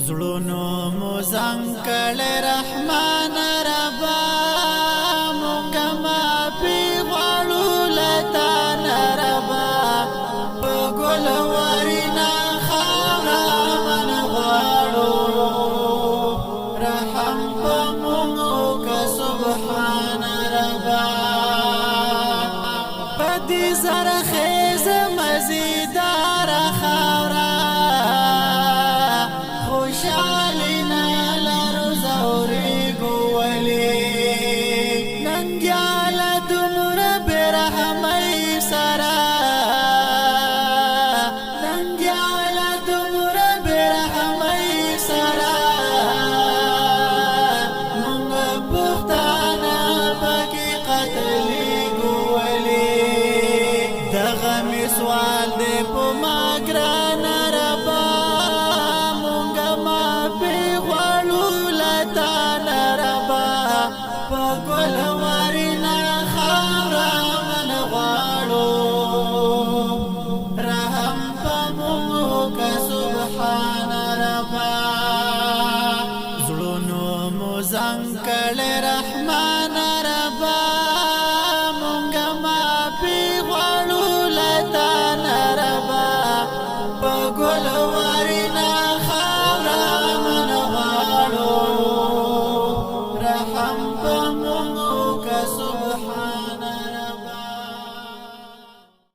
زړونو مو زنګ کړی رحمان ربا مونږ معافي غواړو له تا نه ربا په ګل ورینا خاوره من غواړو رحم په مونږ وکړه سبحان ربا په دې زرخیز مزیدار خاوره خوشحالنا لرو زوري ګولې ننګیال دومره برحمۍ سره ننګیال دومره برحمۍ سره مونږ پښتانه پکې قتلې ګولې دغه مې سوال دی په ما ګران ربا پګل ورینا خاورا من غواړو رحم پموږ سبحان ربا زړونو مو زنګ کړی رحمان